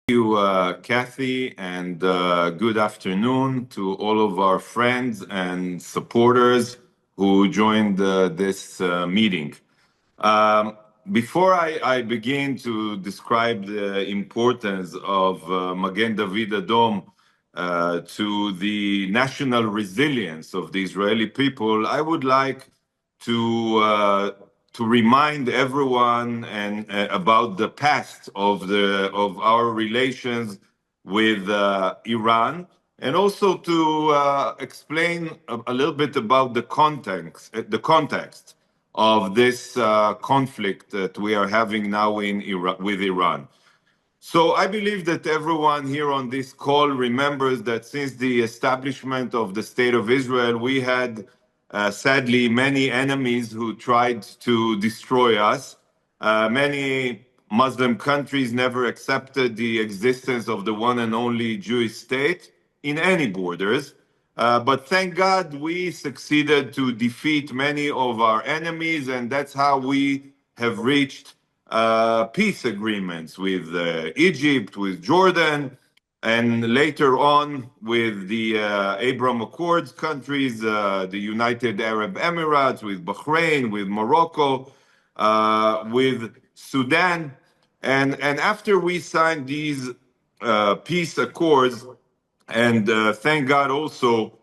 You, Kathy, and good afternoon to all of our friends and supporters who joined this meeting. Um, before I begin to describe the importance of Magen David Adom to the national resilience of the Israeli people, I would like to uh, to remind everyone and about the past of our relations with Iran, and also to explain a little bit about the context of this conflict that we are having now with Iran. So I believe that everyone here on this call remembers that since the establishment of the State of Israel, we had sadly many enemies who tried to destroy us. Many Muslim countries never accepted the existence of the one and only Jewish state in any borders. But thank God we succeeded to defeat many of our enemies, and that's how we have reached peace agreements with Egypt, with Jordan, and later on with the Abraham Accords countries, the United Arab Emirates, with Bahrain, with Morocco, with Sudan. And after we signed these peace accords, and thank God also,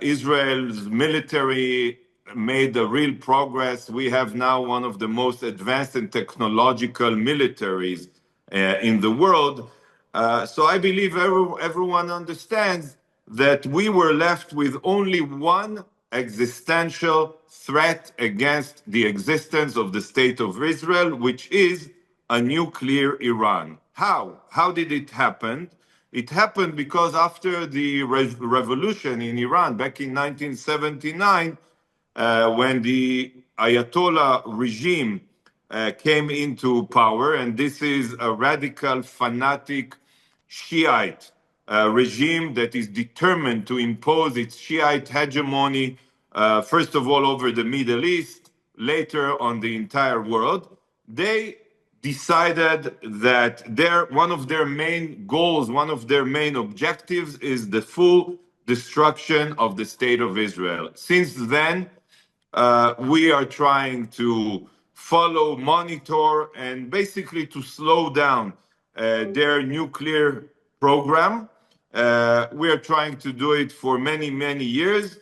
Israel's military made a real progress. We have now one of the most advanced and technological militaries in the world. So I believe everyone understands that we were left with only one existential threat against the existence of the State of Israel, which is a nuclear Iran. How? How did it happen? It happened because after the revolution in Iran back in 1979, when the Ayatollah regime came into power, and this is a radical, fanatic Shiite regime that is determined to impose its Shiite hegemony, first of all over the Middle East, later on the entire world. They decided that one of their main goals, one of their main objectives is the full destruction of the State of Israel. Since then, we are trying to follow, monitor, and basically to slow down their nuclear program. We are trying to do it for many, many years,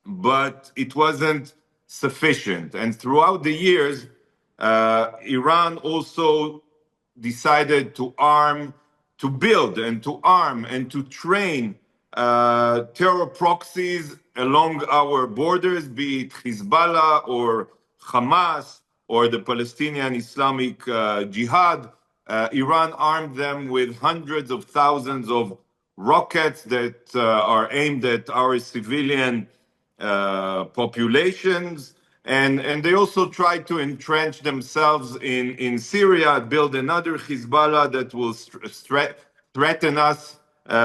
but it wasn't sufficient. And throughout the years, Iran also decided to build and to arm and to train terror proxies along our borders, be it Hezbollah or Hamas or the Palestinian Islamic Jihad. Iran armed them with hundreds of thousands of rockets that are aimed at our civilian populations. And they also try to entrench themselves in Syria, build another Hezbollah that will threaten us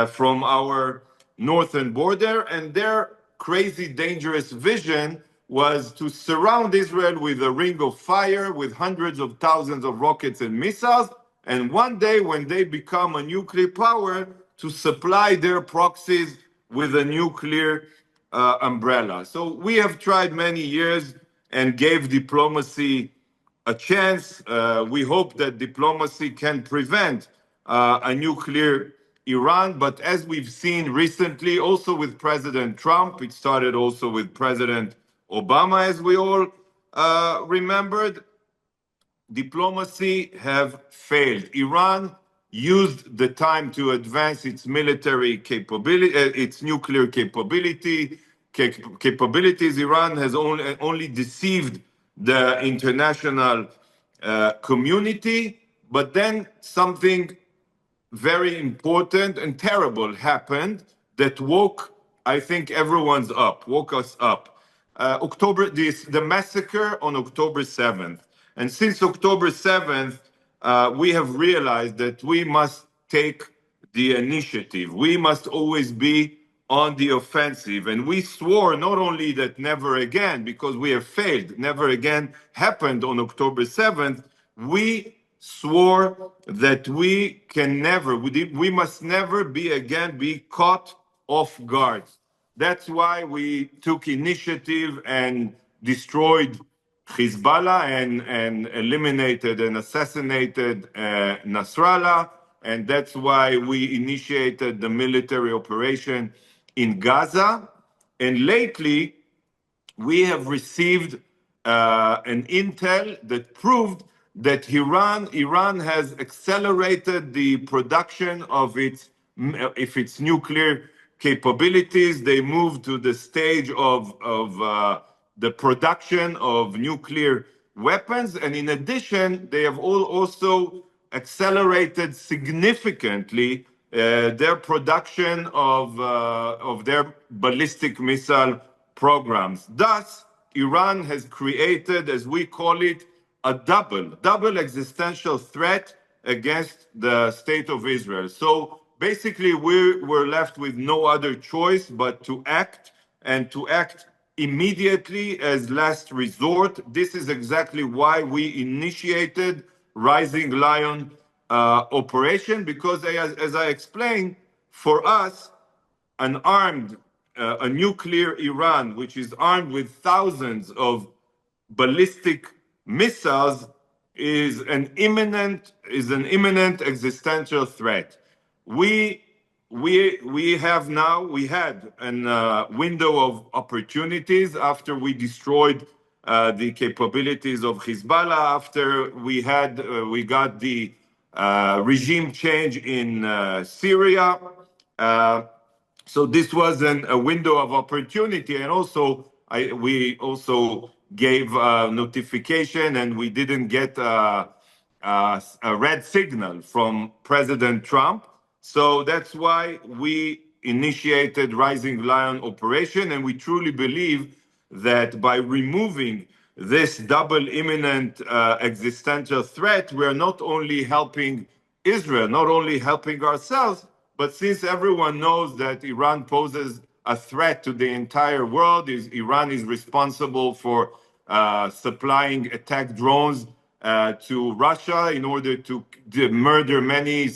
from our northern border. And their crazy, dangerous vision was to surround Israel with a ring of fire, with hundreds of thousands of rockets and missiles. And one day, when they become a nuclear power, to supply their proxies with a nuclear umbrella. So we have tried many years and gave diplomacy a chance. We hope that diplomacy can prevent a nuclear Iran. But as we've seen recently, also with President Trump, it started also with President Obama, as we all remembered, diplomacy have failed. Iran used the time to advance its military capability, its nuclear capabilities. Iran has only deceived the international community. But then something very important and terrible happened that I think, woke us up. The massacre on October 7th. And since October 7th, we have realized that we must take the initiative. We must always be on the offensive. And we swore not only that never again, because we have failed, never again happened on October 7th, we swore that we must never be caught off guard. That's why we took initiative and destroyed Hezbollah and eliminated and assassinated Nasrallah. And that's why we initiated the military operation in Gaza. And lately, we have received an intel that proved that Iran has accelerated the production of its nuclear capabilities. They moved to the stage of the production of nuclear weapons, and in addition, they have also accelerated significantly their production of their ballistic missile programs. Thus, Iran has created, as we call it, a double existential threat against the state of Israel. So basically, we're left with no other choice but to act, and to act immediately as last resort. This is exactly why we initiated Rising Lion operation, because as I explained, for us, a nuclear Iran, which is armed with thousands of ballistic missiles, is an imminent existential threat. We had a window of opportunities after we destroyed the capabilities of Hezbollah, after we got the regime change in Syria. So this was a window of opportunity, and also we also gave notification, and we didn't get a red signal from President Trump. So that's why we initiated Rising Lion operation, and we truly believe that by removing this double imminent existential threat, we are not only helping Israel, not only helping ourselves, but since everyone knows that Iran poses a threat to the entire world, Iran is responsible for supplying attack drones to Russia in order to murder many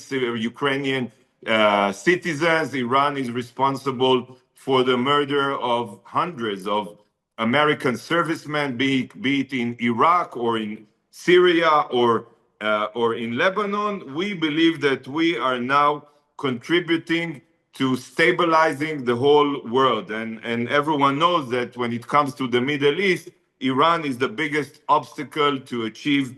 Ukrainian citizens. Iran is responsible for the murder of hundreds of American servicemen, be it in Iraq or in Syria or in Lebanon. We believe that we are now contributing to stabilizing the whole world. And everyone knows that when it comes to the Middle East, Iran is the biggest obstacle to achieve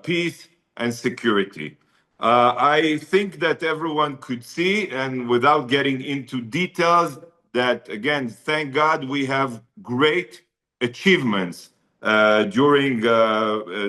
peace and security. I think that everyone could see, and without getting into details, that again, thank God, we have great achievements during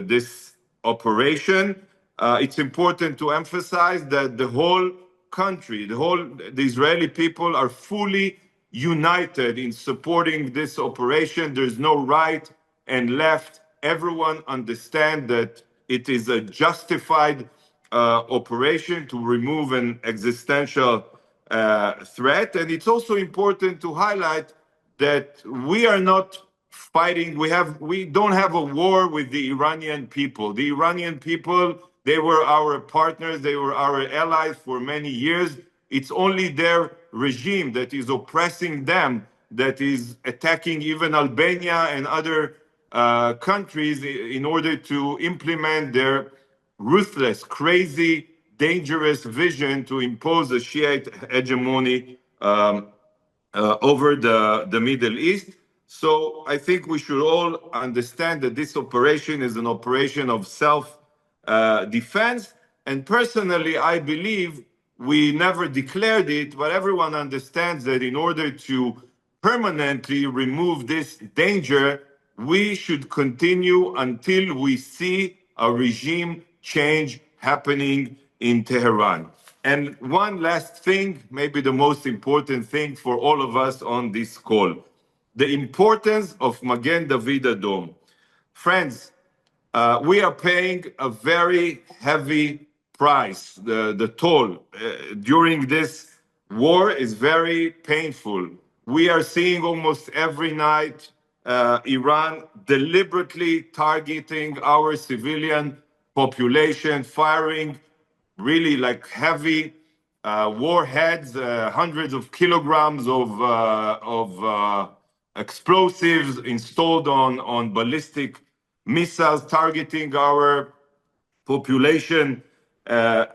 this operation. It's important to emphasize that the whole country, the Israeli people are fully united in supporting this operation. There's no right and left. Everyone understands that it is a justified operation to remove an existential threat. And it's also important to highlight that we are not fighting. We don't have a war with the Iranian people. The Iranian people, they were our partners, they were our allies for many years. It's only their regime that is oppressing them, that is attacking even Albania and other countries in order to implement their ruthless, crazy, dangerous vision to impose a Shiite hegemony over the Middle East. So I think we should all understand that this operation is an operation of self-defense. And personally, I believe we never declared it, but everyone understands that in order to permanently remove this danger, we should continue until we see a regime change happening in Tehran. And one last thing, maybe the most important thing for all of us on this call, the importance of Magen David Adom. Friends, we are paying a very heavy price. The toll during this war is very painful. We are seeing almost every night Iran deliberately targeting our civilian population, firing really like heavy warheads, hundreds of kilograms of explosives installed on ballistic missiles targeting our population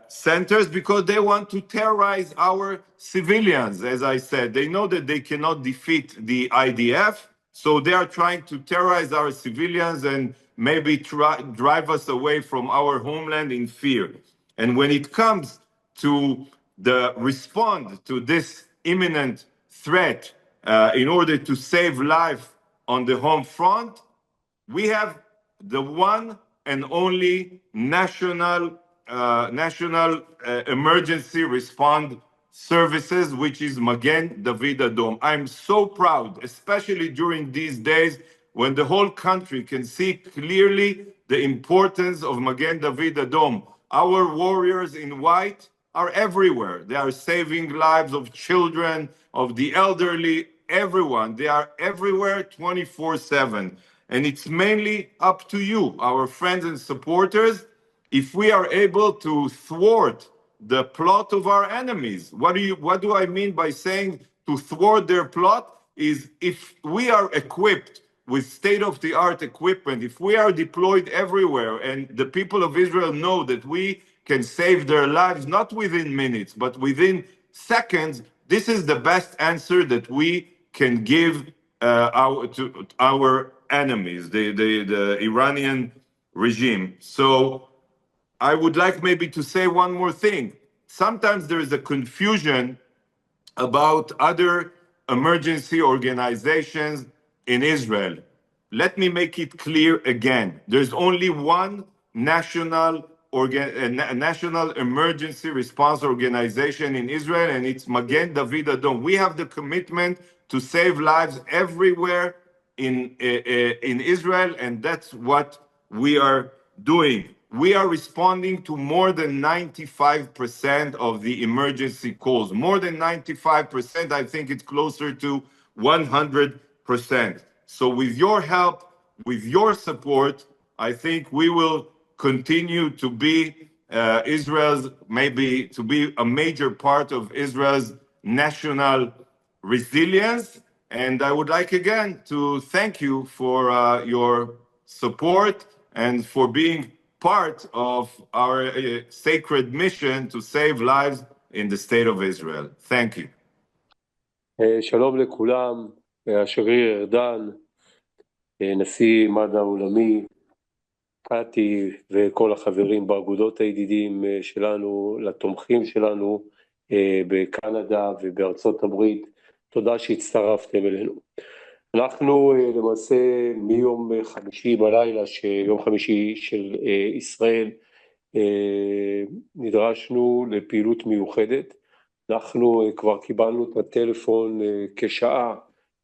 centers because they want to terrorize our civilians. As I said, they know that they cannot defeat the IDF, so they are trying to terrorize our civilians and maybe drive us away from our homeland in fear. And when it comes to the respond to this imminent threat in order to save life on the home front, we have the one and only national emergency response services, which is Magen David Adom. I'm so proud, especially during these days when the whole country can see clearly the importance of Magen David Adom. Our warriors in white are everywhere. They are saving lives of children, of the elderly, everyone. They are everywhere 24/7. And it's mainly up to you, our friends and supporters, if we are able to thwart the plot of our enemies. What do I mean by saying to thwart their plot? Is if we are equipped with state-of-the-art equipment, if we are deployed everywhere, and the people of Israel know that we can save their lives not within minutes, but within seconds, this is the best answer that we can give to our enemies, the Iranian regime. So I would like maybe to say one more thing. Sometimes there is a confusion about other emergency organizations in Israel. Let me make it clear again. There's only one national emergency response organization in Israel, and it's Magen David Adom. We have the commitment to save lives everywhere in Israel, and that's what we are doing. We are responding to more than 95% of the emergency calls. More than 95%, I think it's closer to 100%. So with your help, with your support, I think we will continue to be maybe to be a major part of Israel's national resilience. And I would like again to thank you for your support and for being part of our sacred mission to save lives in the state of Israel. Thank you. שלום לכולם, השגריר ארדן, נשיא מד"א העולמי, קטי וכל החברים באגודות הידידים שלנו, לתומכים שלנו בקנדה ובארצות הברית, תודה שהצטרפתם אלינו. אנחנו למעשה מיום חמישי בלילה, יום חמישי של ישראל, נדרשנו לפעילות מיוחדת. אנחנו כבר קיבלנו את הטלפון כשעה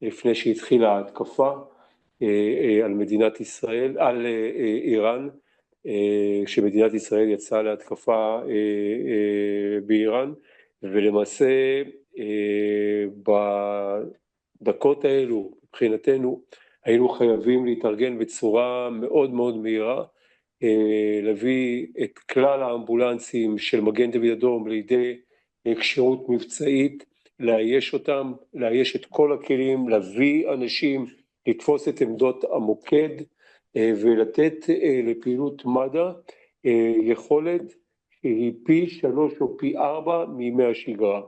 לפני שהתחילה ההתקפה על מדינת ישראל, על איראן, שמדינת ישראל יצאה להתקפה באיראן, ולמעשה בדקות האלו מבחינתנו היינו חייבים להתארגן בצורה מאוד מאוד מהירה, להביא את כלל האמבולנסים של מגן דוד אדום לידי כשירות מבצעית, לאייש אותם, לאייש את כל הכלים, להביא אנשים, לתפוס את עמדות המוקד ולתת לפעילות מד"א יכולת שהיא פי 3 או פי 4 מימי השגרה.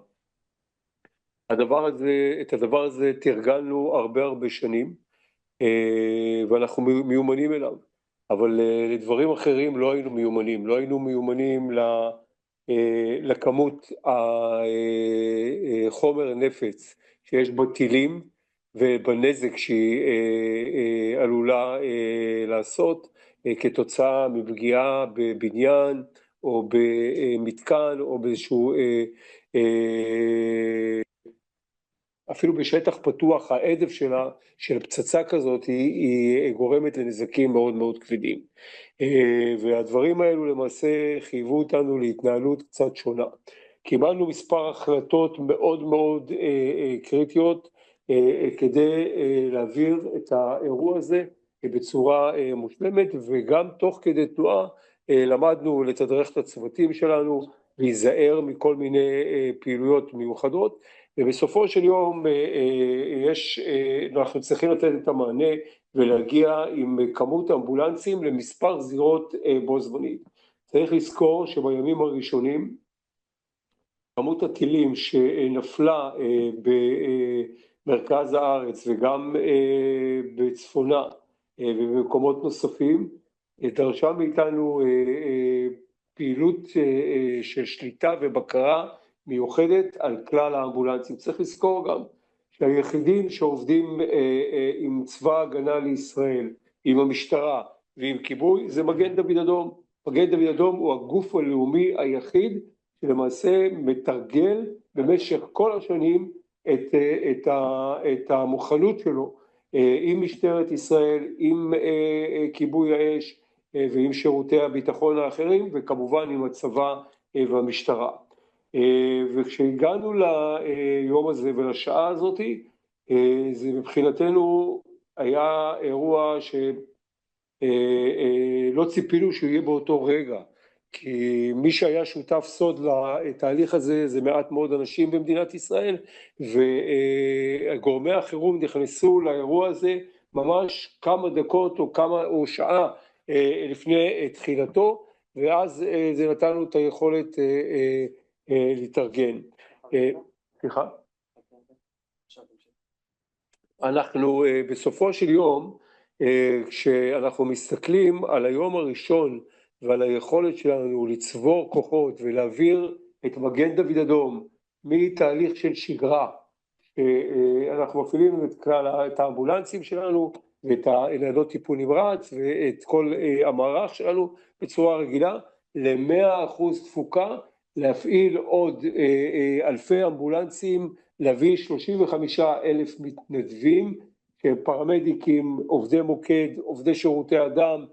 את הדבר הזה תרגלנו הרבה שנים, ואנחנו מיומנים אליו, אבל לדברים אחרים לא היינו מיומנים, לא היינו מיומנים לכמות החומר נפץ שיש בו טילים ובנזק שהיא עלולה לעשות כתוצאה מפגיעה בבניין או במתקן או באיזשהו אפילו בשטח פתוח. העדף של פצצה כזאת היא גורמת לנזקים מאוד מאוד כבדים, והדברים האלו למעשה חייבו אותנו להתנהלות קצת שונה. קיבלנו מספר החלטות מאוד מאוד קריטיות כדי להעביר את האירוע הזה בצורה מושלמת, וגם תוך כדי תנועה למדנו לתדרך את הצוותים שלנו, להיזהר מכל מיני פעילויות מיוחדות, ובסופו של יום אנחנו צריכים לתת את המענה ולהגיע עם כמות אמבולנסים למספר זירות בו זמנית. צריך לזכור שבימים הראשונים כמות הטילים שנפלה במרכז הארץ וגם בצפונה ובמקומות נוספים דרשה מאיתנו פעילות של שליטה ובקרה מיוחדת על כלל האמבולנסים. צריך לזכור גם שהיחידים שעובדים עם צבא ההגנה לישראל, עם המשטרה ועם כיבוי זה מגן דוד אדום. מגן דוד אדום הוא הגוף הלאומי היחיד שלמעשה מתרגל במשך כל השנים את המוכנות שלו עם משטרת ישראל, עם כיבוי האש ועם שירותי הביטחון האחרים, וכמובן עם הצבא והמשטרה. וכשהגענו ליום הזה ולשעה הזאת, זה מבחינתנו היה אירוע שלא ציפינו שהוא יהיה באותו רגע, כי מי שהיה שותף סוד לתהליך הזה זה מעט מאוד אנשים במדינת ישראל, וגורמי החירום נכנסו לאירוע הזה ממש כמה דקות או שעה לפני תחילתו, ואז זה נתן לנו את היכולת להתארגן. סליחה? אנחנו בסופו של יום, כשאנחנו מסתכלים על היום הראשון ועל היכולת שלנו לצבור כוחות ולהעביר את מגן דוד אדום מתהליך של שגרה, אנחנו מפעילים את האמבולנסים שלנו ואת הניידות טיפול נמרץ ואת כל המערך שלנו בצורה רגילה ל100% תפוקה, להפעיל עוד אלפי אמבולנסים, להביא 35,000 מתנדבים, פרמדיקים, עובדי מוקד, עובדי שירותי אדם,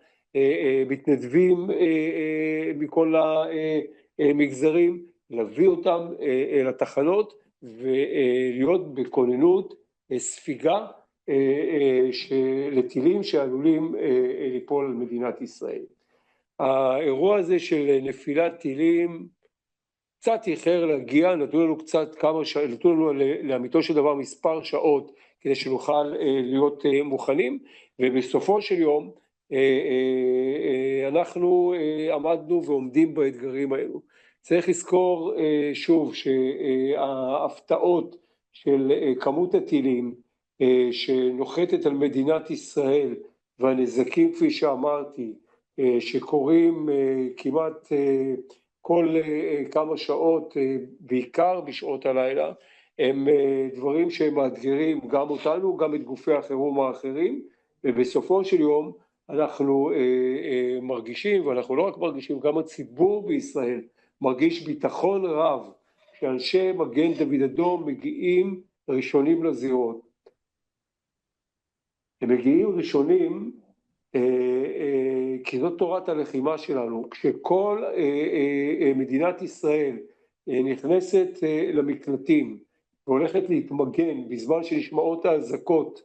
מתנדבים מכל המגזרים, להביא אותם לתחנות ולהיות בכוננות ספיגה לטילים שעלולים ליפול על מדינת ישראל. האירוע הזה של נפילת טילים קצת איחר להגיע, נתנו לנו לאמיתו של דבר מספר שעות כדי שנוכל להיות מוכנים, ובסופו של יום אנחנו עמדנו ועומדים באתגרים האלו. צריך לזכור שוב שההפתעות של כמות הטילים שנוחתת על מדינת ישראל והנזקים כפי שאמרתי שקורים כמעט כל כמה שעות, בעיקר בשעות הלילה, הם דברים שהם מאתגרים גם אותנו, גם את גופי החירום האחרים, ובסופו של יום אנחנו מרגישים, ואנחנו לא רק מרגישים, גם הציבור בישראל מרגיש ביטחון רב שאנשי מגן דוד אדום מגיעים ראשונים לזירות. הם מגיעים ראשונים כי זאת תורת הלחימה שלנו. כשכל מדינת ישראל נכנסת למקלטים והולכת להתמגן בזמן שנשמעות האזעקות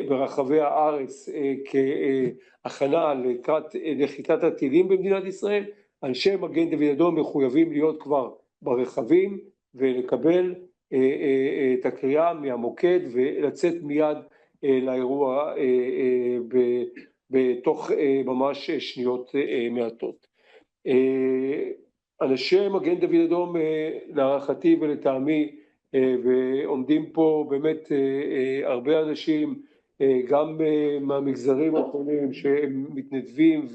ברחבי הארץ כהכנה לקראת נחיתת הטילים במדינת ישראל, אנשי מגן דוד אדום מחויבים להיות כבר ברכבים ולקבל את הקריאה מהמוקד ולצאת מיד לאירוע בתוך ממש שניות מעטות. אנשי מגן דוד אדום להערכתי ולטעמי, ועומדים פה באמת הרבה אנשים גם מהמגזרים האחרונים שהם מתנדבים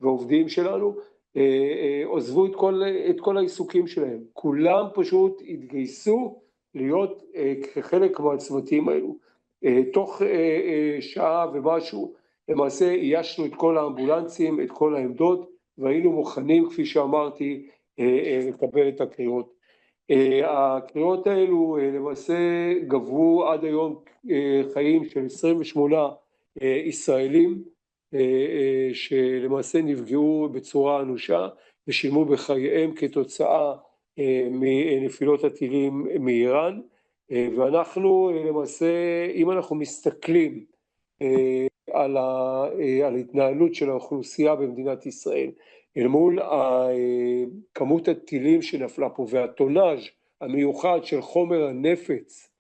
ועובדים שלנו, עוזבו את כל העיסוקים שלהם, כולם פשוט התגייסו להיות כחלק מהצוותים האלו. תוך שעה ומשהו למעשה איישנו את כל האמבולנסים, את כל העמדות, והיינו מוכנים כפי שאמרתי לקבל את הקריאות. הקריאות האלו למעשה גבו עד היום חיים של 28 ישראלים שלמעשה נפגעו בצורה אנושה ושילמו בחייהם כתוצאה מנפילות הטילים מאיראן. ואנחנו למעשה, אם אנחנו מסתכלים על ההתנהלות של האוכלוסייה במדינת ישראל, אל מול כמות הטילים שנפלה פה והטונאז' המיוחד של חומר הנפץ,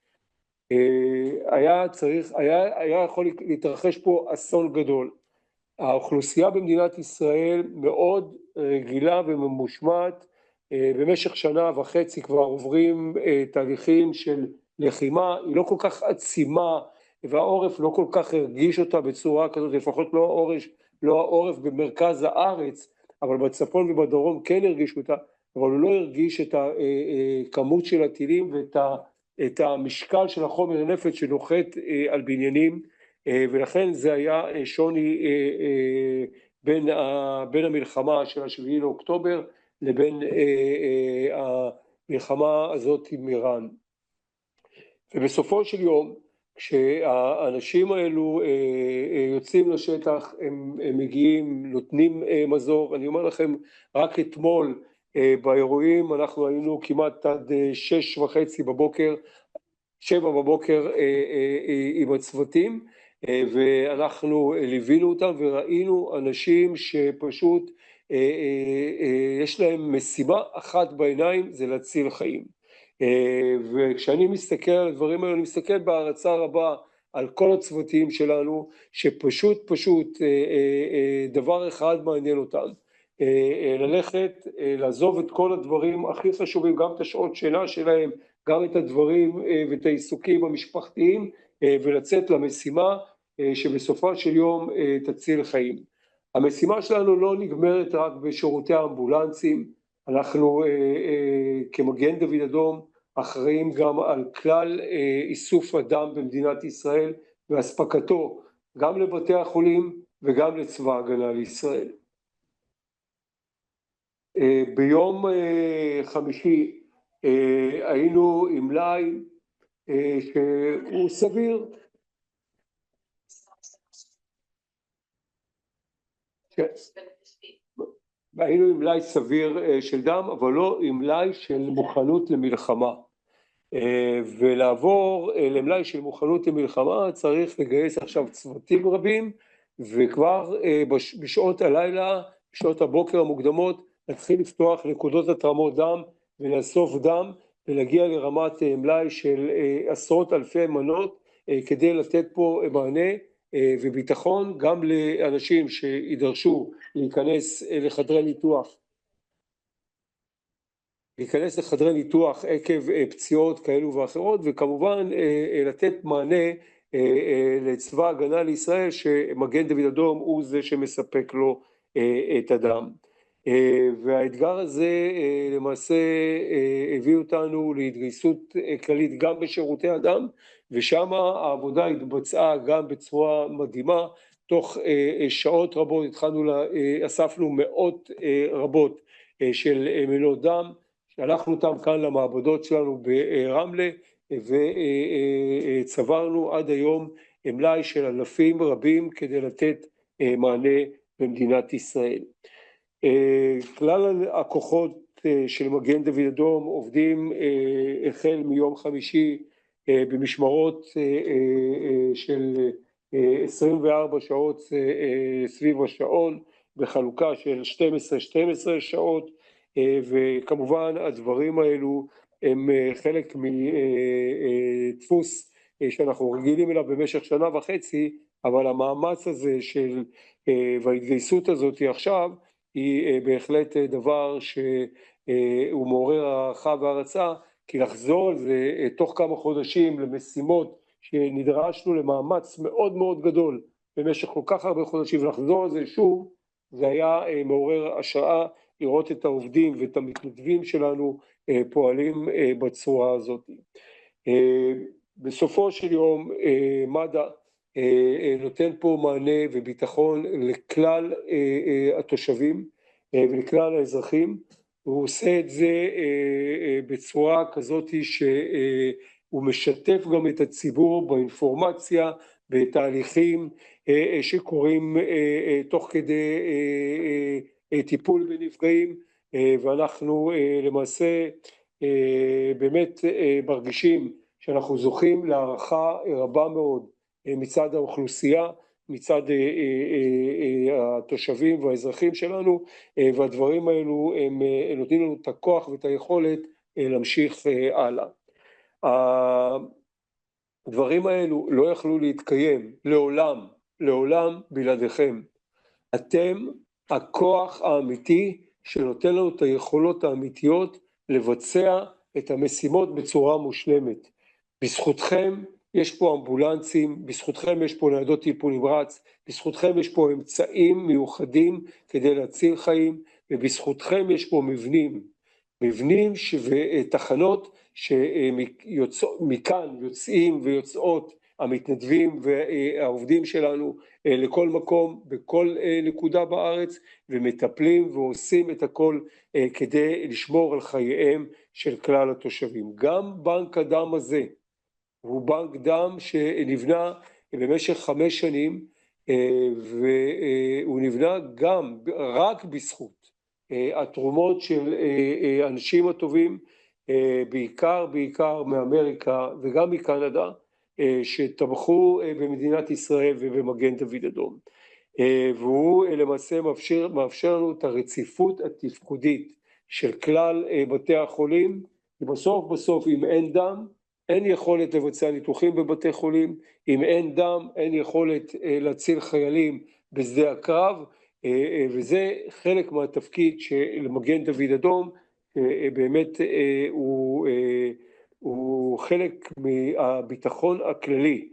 היה יכול להתרחש פה אסון גדול. האוכלוסייה במדינת ישראל מאוד רגילה וממושמעת, במשך שנה וחצי כבר עוברים תהליכים של לחימה, היא לא כל כך עצימה והעורף לא כל כך הרגיש אותה בצורה כזאת, לפחות לא העורף במרכז הארץ, אבל בצפון ובדרום כן הרגישו אותה, אבל הוא לא הרגיש את הכמות של הטילים ואת המשקל של החומר נפץ שנוחת על בניינים, ולכן זה היה שוני בין המלחמה של השביעי לאוקטובר לבין המלחמה הזאת עם איראן. ובסופו של יום כשהאנשים האלו יוצאים לשטח, הם מגיעים, נותנים מזור. אני אומר לכם, רק אתמול באירועים אנחנו היינו כמעט עד 6:30 בבוקר, 7 בבוקר עם הצוותים, ואנחנו ליווינו אותם וראינו אנשים שפשוט יש להם משימה אחת בעיניים, זה להציל חיים. וכשאני מסתכל על הדברים האלה, אני מסתכל בהערצה רבה על כל הצוותים שלנו, שפשוט דבר אחד מעניין אותם, ללכת, לעזוב את כל הדברים הכי חשובים, גם את השעות שינה שלהם, גם את הדברים ואת העיסוקים המשפחתיים, ולצאת למשימה שבסופו של יום תציל חיים. המשימה שלנו לא נגמרת רק בשירותי האמבולנסים, אנחנו כמגן דוד אדום אחראים גם על כלל איסוף הדם במדינת ישראל והספקתו גם לבתי החולים וגם לצבא ההגנה לישראל. ביום חמישי היינו עם מלאי שהוא סביר, היינו עם מלאי סביר של דם, אבל לא עם מלאי של מוכנות למלחמה. ולעבור למלאי של מוכנות למלחמה צריך לגייס עכשיו צוותים רבים, וכבר בשעות הלילה, בשעות הבוקר המוקדמות, נתחיל לפתוח נקודות התרמות דם ולאסוף דם, ולהגיע לרמת מלאי של עשרות אלפי מנות, כדי לתת פה מענה וביטחון גם לאנשים שידרשו להיכנס לחדרי ניתוח עקב פציעות כאלו ואחרות, וכמובן לתת מענה לצבא ההגנה לישראל שמגן דוד אדום הוא זה שמספק לו את הדם. והאתגר הזה למעשה הביא אותנו להתגייסות כללית גם בשירותי הדם, ושם העבודה התבצעה גם בצורה מדהימה. תוך שעות רבות אספנו מאות רבות של מנות דם, שלחנו אותם כאן למעבדות שלנו ברמלה, וצברנו עד היום מלאי של אלפים רבים כדי לתת מענה במדינת ישראל. כלל הכוחות של מגן דוד אדום עובדים החל מיום חמישי במשמרות של 24 שעות סביב השעון, בחלוקה של 12 שעות, וכמובן הדברים האלו הם חלק מדפוס שאנחנו רגילים אליו במשך שנה וחצי, אבל המאמץ הזה וההתגייסות הזאת עכשיו היא בהחלט דבר שהוא מעורר הערכה והערצה, כי לחזור על זה תוך כמה חודשים למשימות שנדרשנו למאמץ מאוד מאוד גדול במשך כל כך הרבה חודשים, ולחזור על זה שוב, זה היה מעורר השראה לראות את העובדים ואת המתנדבים שלנו פועלים בצורה הזאת. בסופו של יום מד"א נותן פה מענה וביטחון לכלל התושבים ולכלל האזרחים, הוא עושה את זה בצורה כזאת שהוא משתף גם את הציבור באינפורמציה, בתהליכים שקורים תוך כדי טיפול בנפגעים, ואנחנו למעשה באמת מרגישים שאנחנו זוכים להערכה רבה מאוד מצד האוכלוסייה, מצד התושבים והאזרחים שלנו, והדברים האלו הם נותנים לנו את הכוח ואת היכולת להמשיך הלאה. הדברים האלו לא יכלו להתקיים לעולם בלעדיכם. אתם הכוח האמיתי שנותן לנו את היכולות האמיתיות לבצע את המשימות בצורה מושלמת. בזכותכם יש פה אמבולנסים, בזכותכם יש פה ניידות טיפול נמרץ, בזכותכם יש פה אמצעים מיוחדים כדי להציל חיים, ובזכותכם יש פה מבנים ותחנות שמכאן יוצאים ויוצאות המתנדבים והעובדים שלנו לכל מקום, בכל נקודה בארץ, ומטפלים ועושים את הכל כדי לשמור על חייהם של כלל התושבים. גם בנק הדם הזה הוא בנק דם שנבנה במשך 5 שנים, והוא נבנה גם רק בזכות התרומות של אנשים הטובים, בעיקר מאמריקה וגם מקנדה, שתמכו במדינת ישראל ובמגן דוד אדום. והוא למעשה מאפשר לנו את הרציפות התפקודית של כלל בתי החולים. בסוף אם אין דם, אין יכולת לבצע ניתוחים בבתי חולים, אם אין דם, אין יכולת להציל חיילים בשדה הקרב, וזה חלק מהתפקיד של מגן דוד אדום, באמת הוא חלק מהביטחון הכללי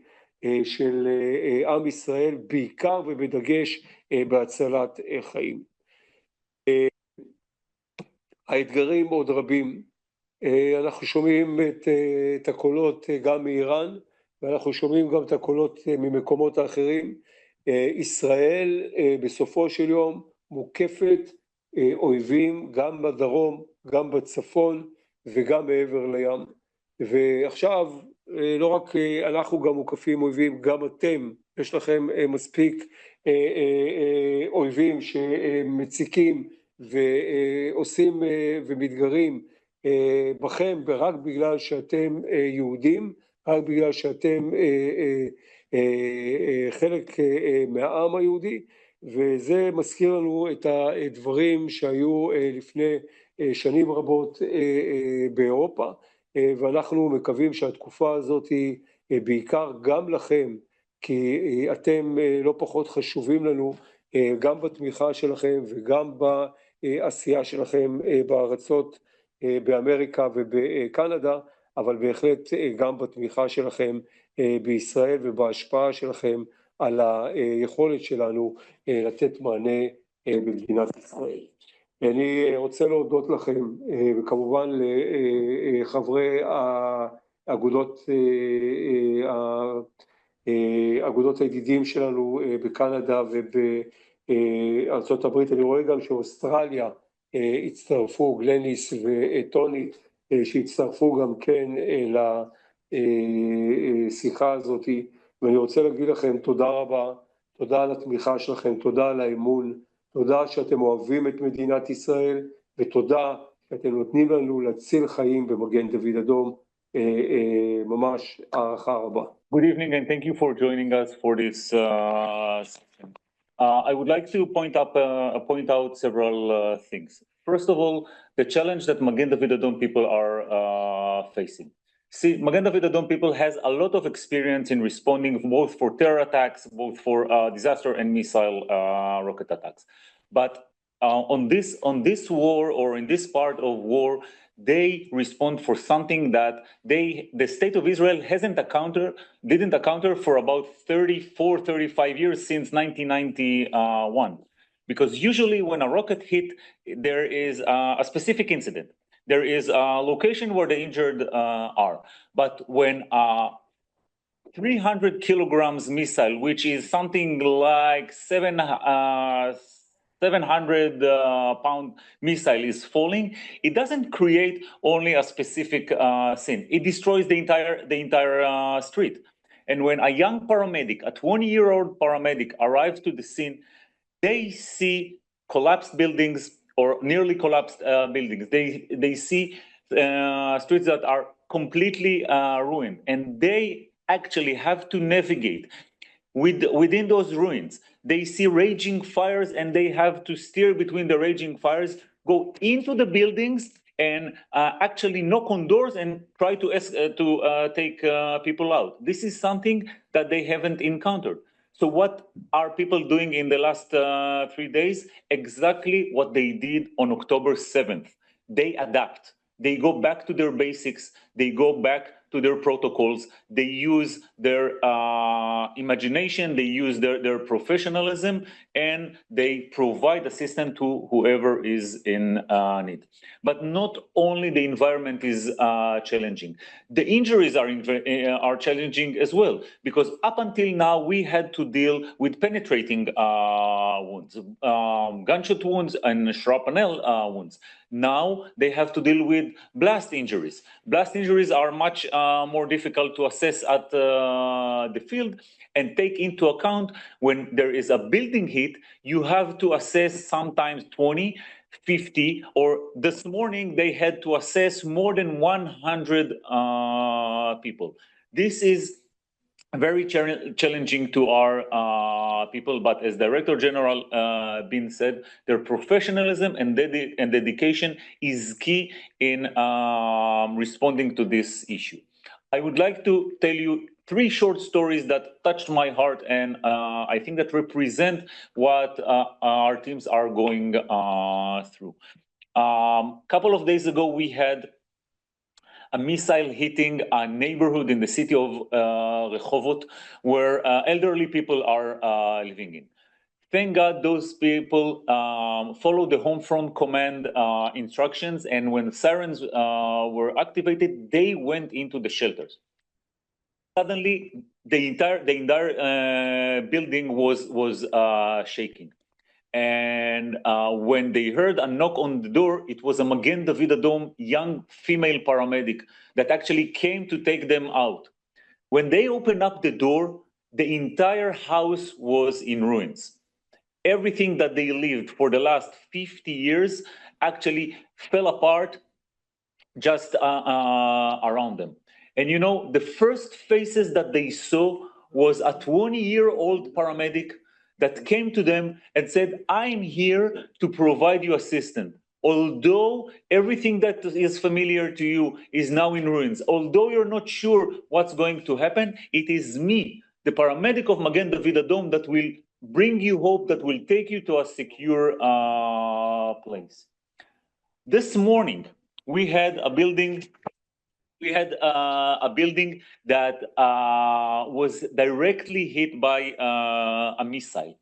של עם ישראל, בעיקר ובדגש בהצלת חיים. האתגרים עוד רבים, אנחנו שומעים את הקולות גם מאיראן, ואנחנו שומעים גם את הקולות ממקומות האחרים. ישראל בסופו של יום מוקפת אויבים גם בדרום, גם בצפון וגם מעבר לים. ועכשיו לא רק אנחנו גם מוקפים אויבים, גם אתם, יש לכם מספיק אויבים שמציקים ועושים ומתגרים בכם רק בגלל שאתם יהודים, רק בגלל שאתם חלק מהעם היהודי, וזה מזכיר לנו את הדברים שהיו לפני שנים רבות באירופה, ואנחנו מקווים שהתקופה הזאת היא בעיקר גם לכם, כי אתם לא פחות חשובים לנו, גם בתמיכה שלכם וגם בעשייה שלכם בארצות באמריקה ובקנדה, אבל בהחלט גם בתמיכה שלכם בישראל ובהשפעה שלכם על היכולת שלנו לתת מענה במדינת ישראל. אני רוצה להודות לכם, וכמובן לחברי אגודות הידידים שלנו בקנדה ובארצות הברית. אני רואה גם שאוסטרליה הצטרפו, גלניס וטוני, שהצטרפו גם כן לשיחה הזאת, ואני רוצה להגיד לכם תודה רבה, תודה על התמיכה שלכם, תודה על האמון, תודה שאתם אוהבים את מדינת ישראל, ותודה שאתם נותנים לנו להציל חיים במגן דוד אדום. ממש הערכה רבה. Good evening and thank you for joining us for this session. I would like to point out several things. First of all, the challenge that Magen David Adom people are facing. See, Magen David Adom people has a lot of experience in responding both for terror attacks, both for disaster and missile rocket attacks. But on this war, or in this part of war, they respond for something that the state of Israel didn't encounter for about 35 years since 1991. Because usually when a rocket hit, there is a specific incident. There is a location where the injured are. But when a 300 kilograms missile, which is something like 700 pound missile is falling, it doesn't create only a specific scene. It destroys the entire street. And when a young paramedic, a 20-year-old paramedic arrives to the scene, they see collapsed buildings or nearly collapsed buildings. They see streets that are completely ruined, and they actually have to navigate within those ruins. They see raging fires and they have to steer between the raging fires, go into the buildings and actually knock on doors and try to take people out. This is something that they haven't encountered. So what are people doing in the last 3 days? Exactly what they did on October 7th. They adapt. They go back to their basics. They go back to their protocols. They use their imagination. They use their professionalism, and they provide assistance to whoever is in need. But not only the environment is challenging. The injuries are challenging as well, because up until now we had to deal with penetrating wounds, gunshot wounds and shrapnel wounds. Now they have to deal with blast injuries. Blast injuries are much more difficult to assess at the field and take into account when there is a building hit. You have to assess sometimes 20, 50, or this morning they had to assess more than 100 people. This is very challenging to our people, but as Director General Bin said, their professionalism and dedication is key in responding to this issue. I would like to tell you 3 short stories that touched my heart, and I think that represent what our teams are going through. Couple of days ago, we had a missile hitting a neighborhood in the city of Rehovot, where elderly people are living in. Thank God those people followed the home front command instructions, and when sirens were activated, they went into the shelters. Suddenly, the entire building was shaking. And when they heard a knock on the door, it was a Magen David Adom young female paramedic that actually came to take them out. When they opened up the door, the entire house was in ruins. Everything that they lived for the last 50 years actually fell apart just around them. And you know, the first faces that they saw was a 20-year-old paramedic that came to them and said, I'm here to provide you assistance. Although everything that is familiar to you is now in ruins, although you're not sure what's going to happen, it is me, the paramedic of Magen David Adom, that will bring you hope, that will take you to a secure place. This morning, we had a building that was directly hit by a missile.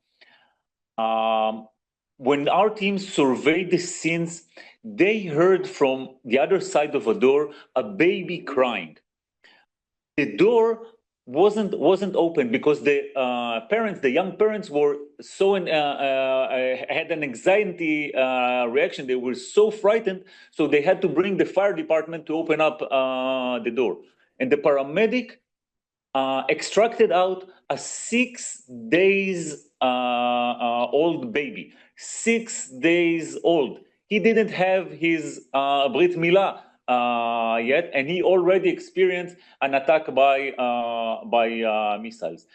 When our teams surveyed the scenes, they heard from the other side of a door a baby crying. The door wasn't open because the young parents were so had an anxiety reaction. They were so frightened, so they had to bring the fire department to open up the door. And the paramedic extracted out a 6 days old baby, 6 days old. He didn't have his Brit Milah yet, and he already experienced an attack by missiles.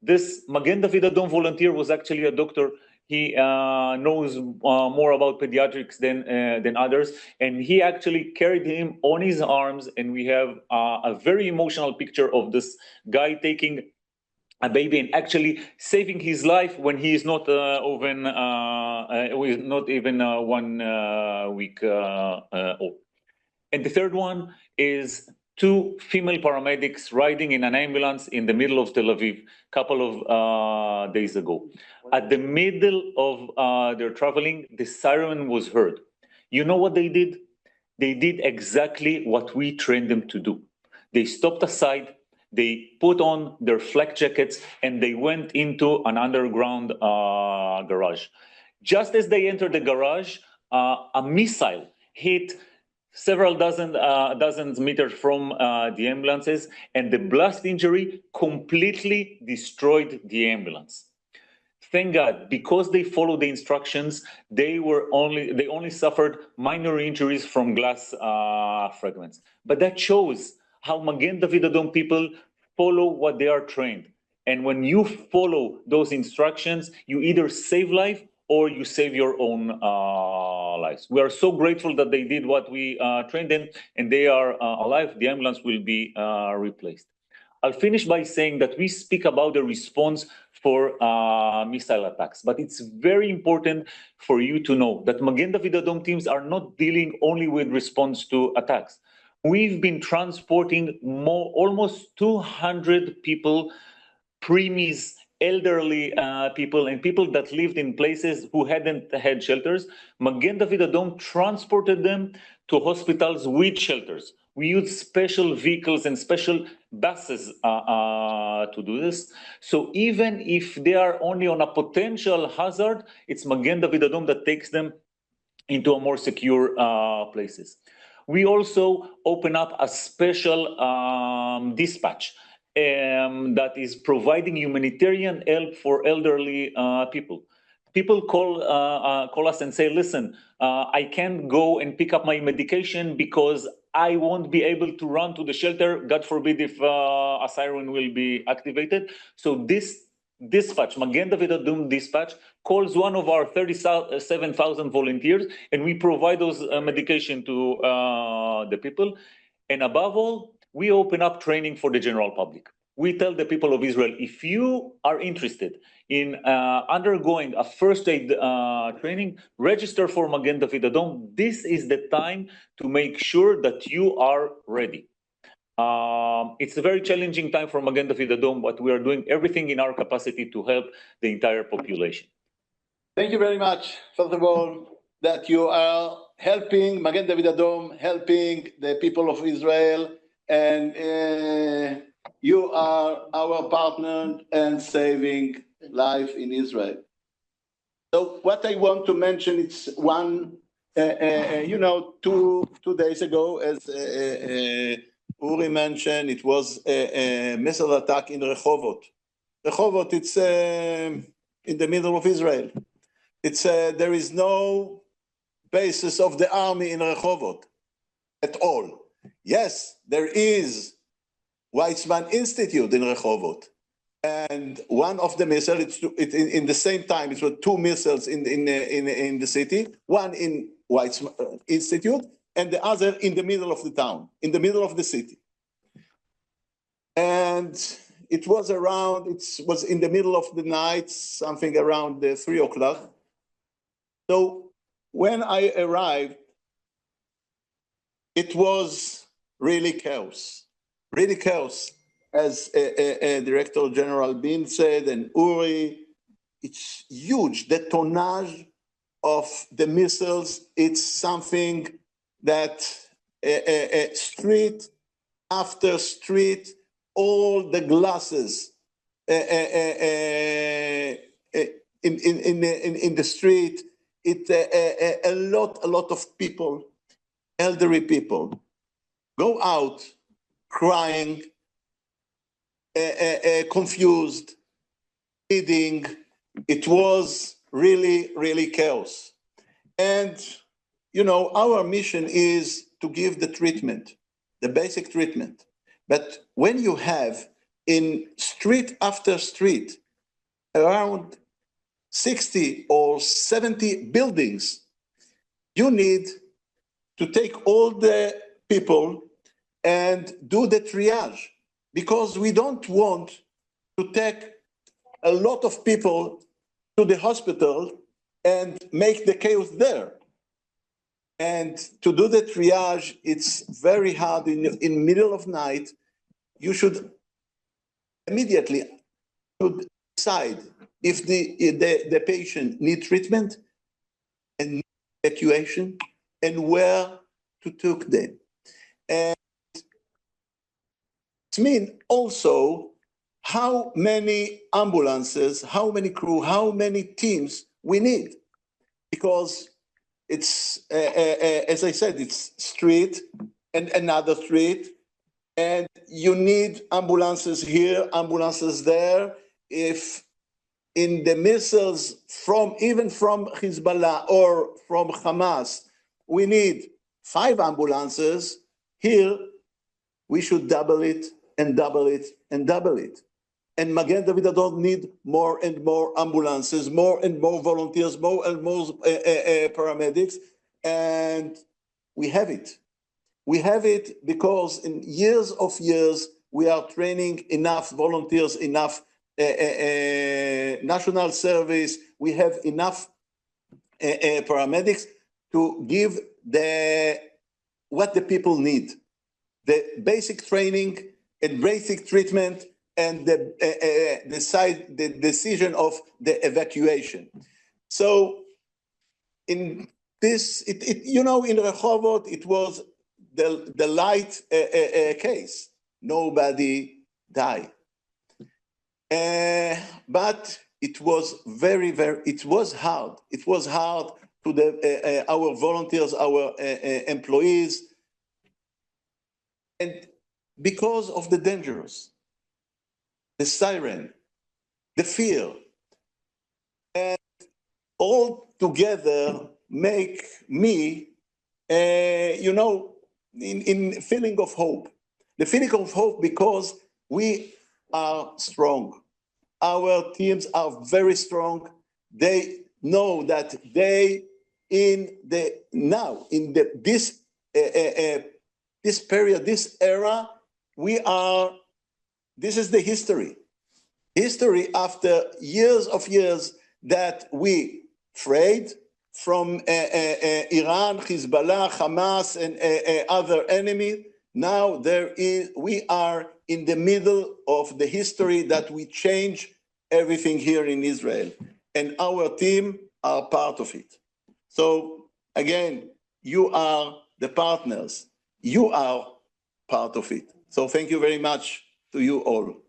This Magen David Adom volunteer was actually a doctor. He knows more about pediatrics than others, and he actually carried him on his arms. And we have a very emotional picture of this guy taking a baby and actually saving his life when he is not even 1 week old. And the third one is 2 female paramedics riding in an ambulance in the middle of Tel Aviv a couple of days ago. At the middle of their traveling, the siren was heard. You know what they did? They did exactly what we trained them to do. They stopped aside, they put on their flak jackets, and they went into an underground garage. Just as they entered the garage, a missile hit several dozens meters from the ambulances, and the blast injury completely destroyed the ambulance. Thank God, because they followed the instructions, they only suffered minor injuries from glass fragments. But that shows how Magen David Adom people follow what they are trained. And when you follow those instructions, you either save life or you save your own lives. We are so grateful that they did what we trained them, and they are alive. The ambulance will be replaced. I'll finish by saying that we speak about the response for missile attacks, but it's very important for you to know that Magen David Adom teams are not dealing only with response to attacks. We've been transporting almost 200 people, preemies, elderly people, and people that lived in places who hadn't had shelters. Magen David Adom transported them to hospitals with shelters. We use special vehicles and special buses to do this. So even if they are only on a potential hazard, it's Magen David Adom that takes them into a more secure places. We also open up a special dispatch that is providing humanitarian help for elderly people. People call us and say, listen, I can't go and pick up my medication because I won't be able to run to the shelter. God forbid if a siren will be activated. So this dispatch, Magen David Adom dispatch, calls one of our 37,000 volunteers, and we provide those medication to the people. And above all, we open up training for the general public. We tell the people of Israel, if you are interested in undergoing a first aid training, register for Magen David Adom. This is the time to make sure that you are ready. It's a very challenging time for Magen David Adom, but we are doing everything in our capacity to help the entire population. Thank you very much, first of all, that you are helping Magen David Adom, helping the people of Israel, and you are our partner and saving life in Israel. So what I want to mention is one, 2 days ago, as Uri mentioned, it was a missile attack in Rehovot. Rehovot, it's in the middle of Israel. It's there is no basis of the army in Rehovot at all. Yes, there is Weizmann Institute in Rehovot, and one of the missiles, in the same time, it was two missiles in the city, one in Weizmann Institute, and the other in the middle of the town, in the middle of the city. And it was in the middle of the night, something around 3 o'clock. So when I arrived, it was really chaos, as Director General Bin said, and Uri. It's huge. The tonnage of the missiles, it's something that street after street, all the glasses in the street, a lot of people, elderly people, go out crying, confused, bleeding. It was really chaos. And, our mission is to give the treatment, the basic treatment. But when you have in street after street around 60 or 70 buildings, you need to take all the people and do the triage, because we don't want to take a lot of people to the hospital and make the chaos there. And to do the triage, it's very hard. In middle of night, you should immediately decide if the patient need treatment and evacuation and where to take them. And it means also how many ambulances, how many crew, how many teams we need. Because it's, as I said, it's street and another street, and you need ambulances here, ambulances there. If in the missiles even from Hezbollah or from Hamas, we need 5 ambulances, here we should double it and double it and double it. And Magen David Adom need more and more ambulances, more and more volunteers, more and more paramedics, and we have it. We have it because in years of years, we are training enough volunteers, enough national service, we have enough paramedics to give what the people need. The basic training and basic treatment and the decision of the evacuation. So in this, in Rehovot, it was the light case. Nobody died. But it was it was hard. It was hard to our volunteers, our employees, and because of the dangers, the siren, the fear, and all together make me, in feeling of hope. The feeling of hope because we are strong. Our teams are very strong. They know that this period, this era, this is the history. History after years of years that we afraid from Iran, Hezbollah, Hamas, and other enemies. Now we are in the middle of the history that we change everything here in Israel. And our team are part of it. So again, you are the partners. You are part of it. So thank you very much to you all.